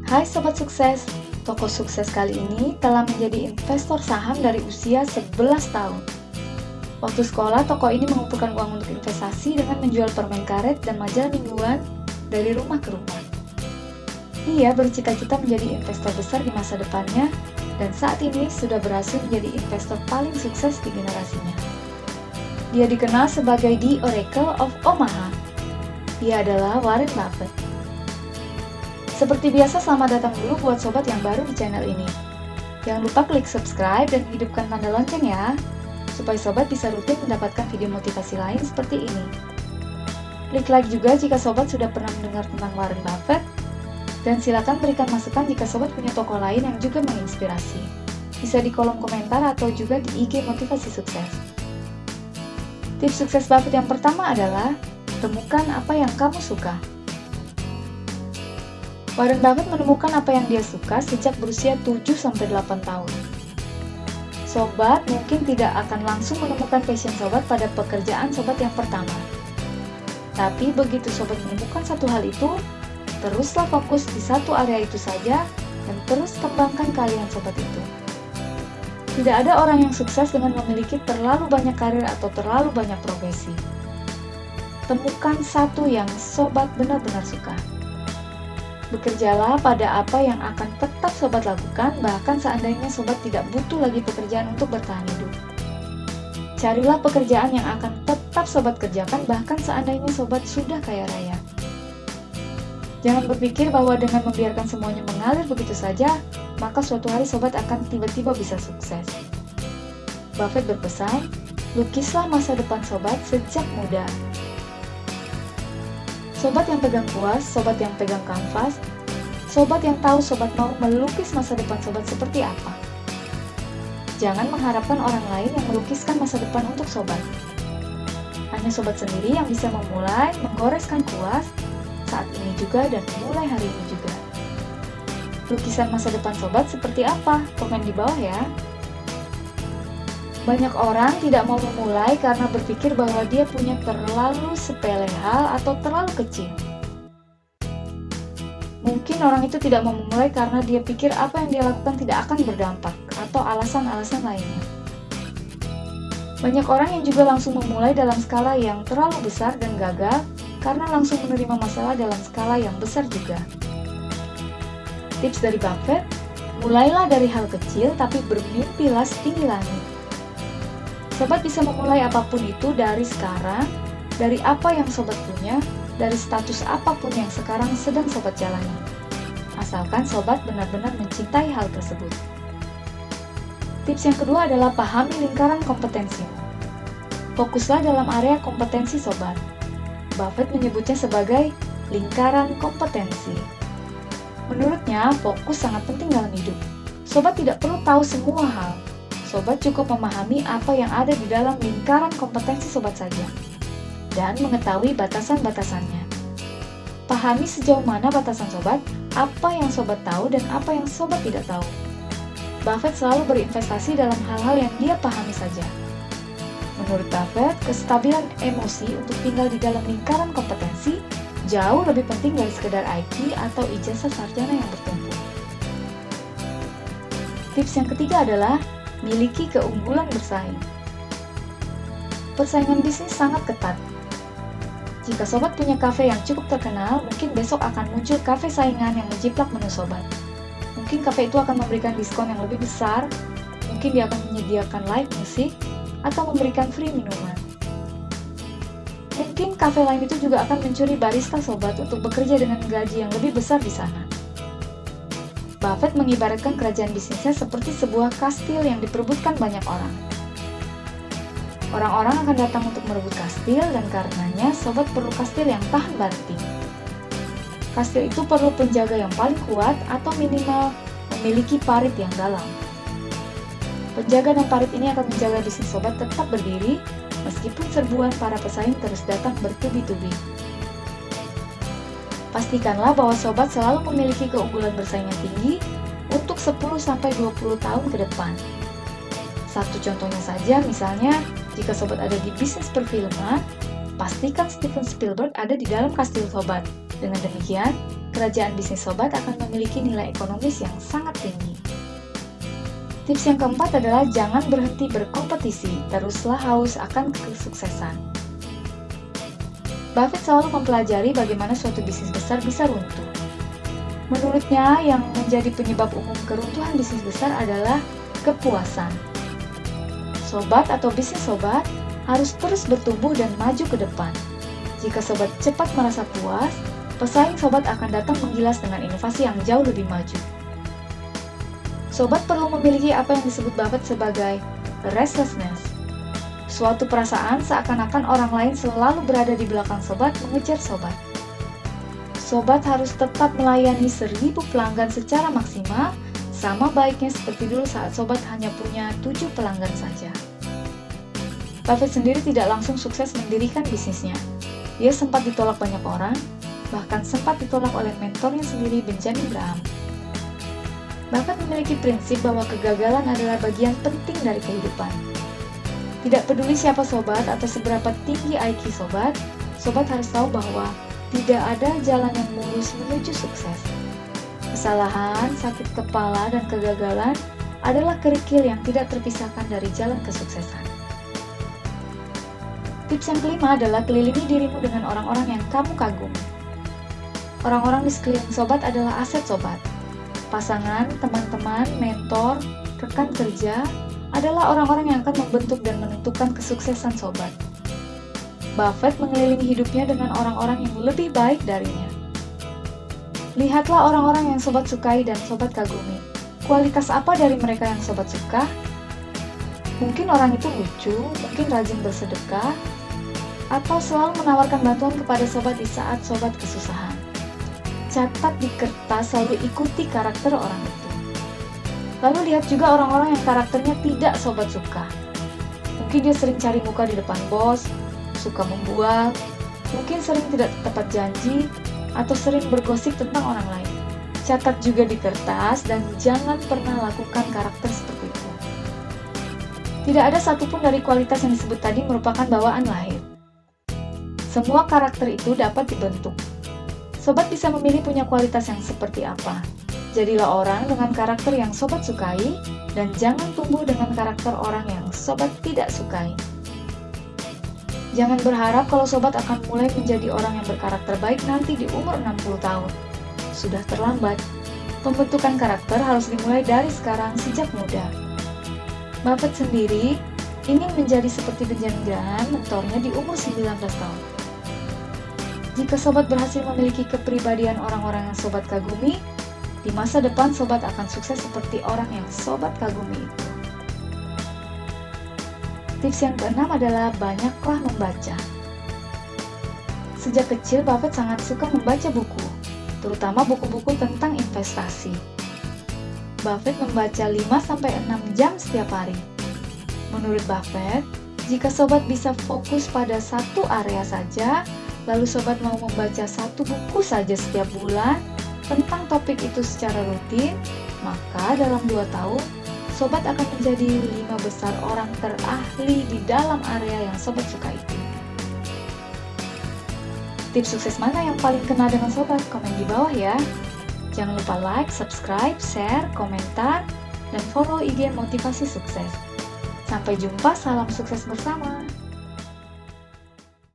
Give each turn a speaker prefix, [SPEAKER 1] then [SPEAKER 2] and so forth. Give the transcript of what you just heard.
[SPEAKER 1] Hai Sobat Sukses, tokoh sukses kali ini telah menjadi investor saham dari usia 11 tahun. Waktu sekolah, tokoh ini mengumpulkan uang untuk investasi dengan menjual permen karet dan majalah mingguan dari rumah ke rumah. Ia bercita-cita menjadi investor besar di masa depannya dan saat ini sudah berhasil menjadi investor paling sukses di generasinya. Dia dikenal sebagai The Oracle of Omaha. Dia adalah Warren Buffett. Seperti biasa, selamat datang dulu buat sobat yang baru di channel ini. Jangan lupa klik subscribe dan hidupkan tanda lonceng ya, supaya sobat bisa rutin mendapatkan video motivasi lain seperti ini. Klik like juga jika sobat sudah pernah mendengar tentang Warren Buffett, dan silakan berikan masukan jika sobat punya tokoh lain yang juga menginspirasi. Bisa di kolom komentar atau juga di IG Motivasi Sukses. Tips sukses Buffett yang pertama adalah, temukan apa yang kamu suka. Warren Buffett menemukan apa yang dia suka sejak berusia 7-8 tahun. Sobat mungkin tidak akan langsung menemukan passion sobat pada pekerjaan sobat yang pertama. Tapi begitu sobat menemukan satu hal itu, teruslah fokus di satu area itu saja dan terus kembangkan keahlian sobat itu. Tidak ada orang yang sukses dengan memiliki terlalu banyak karir atau terlalu banyak profesi. Temukan satu yang sobat benar-benar suka. Bekerjalah pada apa yang akan tetap sobat lakukan, bahkan seandainya sobat tidak butuh lagi pekerjaan untuk bertahan hidup. Carilah pekerjaan yang akan tetap sobat kerjakan, bahkan seandainya sobat sudah kaya raya. Jangan berpikir bahwa dengan membiarkan semuanya mengalir begitu saja, maka suatu hari sobat akan tiba-tiba bisa sukses. Buffett berpesan, lukislah masa depan sobat sejak muda. Sobat yang pegang kuas, sobat yang pegang kanvas, sobat yang tahu sobat mau melukis masa depan sobat seperti apa. Jangan mengharapkan orang lain yang melukiskan masa depan untuk sobat. Hanya sobat sendiri yang bisa memulai menggoreskan kuas saat ini juga dan mulai hari ini juga. Lukisan masa depan sobat seperti apa? Komen di bawah ya. Banyak orang tidak mau memulai karena berpikir bahwa dia punya terlalu sepele hal atau terlalu kecil. Mungkin orang itu tidak mau memulai karena dia pikir apa yang dia lakukan tidak akan berdampak, atau alasan-alasan lainnya. Banyak orang yang juga langsung memulai dalam skala yang terlalu besar dan gagal karena langsung menerima masalah dalam skala yang besar juga. Tips dari Buffett, mulailah dari hal kecil tapi bermimpilah setinggi langit. Sobat bisa memulai apapun itu dari sekarang, dari apa yang sobat punya, dari status apapun yang sekarang sedang sobat jalani. Asalkan sobat benar-benar mencintai hal tersebut. Tips yang kedua adalah pahami lingkaran kompetensi. Fokuslah dalam area kompetensi sobat. Buffett menyebutnya sebagai lingkaran kompetensi. Menurutnya, fokus sangat penting dalam hidup. Sobat tidak perlu tahu semua hal. Sobat cukup memahami apa yang ada di dalam lingkaran kompetensi sobat saja, dan mengetahui batasan-batasannya. Pahami sejauh mana batasan sobat, apa yang sobat tahu dan apa yang sobat tidak tahu. Buffett selalu berinvestasi dalam hal-hal yang dia pahami saja. Menurut Buffett, kestabilan emosi untuk tinggal di dalam lingkaran kompetensi jauh lebih penting dari sekedar IQ atau ijazah sarjana yang bertumpuk. Tips yang ketiga adalah miliki keunggulan bersaing. Persaingan bisnis sangat ketat. Jika sobat punya kafe yang cukup terkenal, mungkin besok akan muncul kafe saingan yang menjiplak menu sobat. Mungkin kafe itu akan memberikan diskon yang lebih besar, mungkin dia akan menyediakan live musik, atau memberikan free minuman. Mungkin kafe lain itu juga akan mencuri barista sobat untuk bekerja dengan gaji yang lebih besar di sana. Buffett mengibaratkan kerajaan bisnisnya seperti sebuah kastil yang diperebutkan banyak orang. Orang-orang akan datang untuk merebut kastil dan karenanya sobat perlu kastil yang tahan banting. Kastil itu perlu penjaga yang paling kuat atau minimal memiliki parit yang dalam. Penjaga dan parit ini akan menjaga bisnis sobat tetap berdiri meskipun serbuan para pesaing terus datang bertubi-tubi. Pastikanlah bahwa sobat selalu memiliki keunggulan bersaing yang tinggi untuk 10-20 tahun ke depan. Satu contohnya saja, misalnya, jika sobat ada di bisnis perfilman, pastikan Steven Spielberg ada di dalam kastil sobat. Dengan demikian, kerajaan bisnis sobat akan memiliki nilai ekonomis yang sangat tinggi. Tips yang keempat adalah jangan berhenti berkompetisi, teruslah haus akan kesuksesan. Buffett selalu mempelajari bagaimana suatu bisnis besar bisa runtuh. Menurutnya, yang menjadi penyebab umum keruntuhan bisnis besar adalah kepuasan. Sobat atau bisnis sobat harus terus bertumbuh dan maju ke depan. Jika sobat cepat merasa puas, pesaing sobat akan datang menggilas dengan inovasi yang jauh lebih maju. Sobat perlu memiliki apa yang disebut Buffett sebagai restlessness. Suatu perasaan seakan-akan orang lain selalu berada di belakang sobat mengejar sobat. Sobat harus tetap melayani 1.000 pelanggan secara maksimal, sama baiknya seperti dulu saat sobat hanya punya 7 pelanggan saja. Buffett sendiri tidak langsung sukses mendirikan bisnisnya. Dia sempat ditolak banyak orang, bahkan sempat ditolak oleh mentornya sendiri, Benjamin Graham. Buffett memiliki prinsip bahwa kegagalan adalah bagian penting dari kehidupan. Tidak peduli siapa sobat atau seberapa tinggi IQ sobat, sobat harus tahu bahwa tidak ada jalan yang mulus menuju sukses. Kesalahan, sakit kepala, dan kegagalan adalah kerikil yang tidak terpisahkan dari jalan kesuksesan. Tips yang kelima adalah kelilingi dirimu dengan orang-orang yang kamu kagumi. Orang-orang di sekeliling sobat adalah aset sobat. Pasangan, teman-teman, mentor, rekan kerja adalah orang-orang yang akan membentuk dan menentukan kesuksesan sobat. Buffett mengelilingi hidupnya dengan orang-orang yang lebih baik darinya. Lihatlah orang-orang yang sobat sukai dan sobat kagumi. Kualitas apa dari mereka yang sobat suka? Mungkin orang itu lucu, mungkin rajin bersedekah, atau selalu menawarkan bantuan kepada sobat di saat sobat kesusahan. Catat di kertas, selalu ikuti karakter orang itu. Lalu lihat juga orang-orang yang karakternya tidak sobat suka. Mungkin dia sering cari muka di depan bos, suka membual, mungkin sering tidak tepat janji, atau sering bergosip tentang orang lain. Catat juga di kertas dan jangan pernah lakukan karakter seperti itu. Tidak ada satupun dari kualitas yang disebut tadi merupakan bawaan lahir. Semua karakter itu dapat dibentuk. Sobat bisa memilih punya kualitas yang seperti apa. Jadilah orang dengan karakter yang sobat sukai, dan jangan tumbuh dengan karakter orang yang sobat tidak sukai. Jangan berharap kalau sobat akan mulai menjadi orang yang berkarakter baik nanti di umur 60 tahun. Sudah terlambat. Pembentukan karakter harus dimulai dari sekarang sejak muda. Buffett sendiri ingin menjadi seperti Benjamin Graham, mentornya di umur 19 tahun. Jika sobat berhasil memiliki kepribadian orang-orang yang sobat kagumi, di masa depan sobat akan sukses seperti orang yang sobat kagumi itu. Tips yang keenam adalah banyaklah membaca. Sejak kecil Buffett sangat suka membaca buku, terutama buku-buku tentang investasi. Buffett membaca 5-6 jam setiap hari. Menurut Buffett, jika sobat bisa fokus pada satu area saja, lalu sobat mau membaca 1 buku saja setiap bulan tentang topik itu secara rutin, maka dalam 2 tahun, sobat akan menjadi 5 besar orang terahli di dalam area yang sobat suka itu. Tips sukses mana yang paling kena dengan sobat? Komen di bawah ya. Jangan lupa like, subscribe, share, komentar, dan follow IG Motivasi Sukses. Sampai jumpa, salam sukses bersama.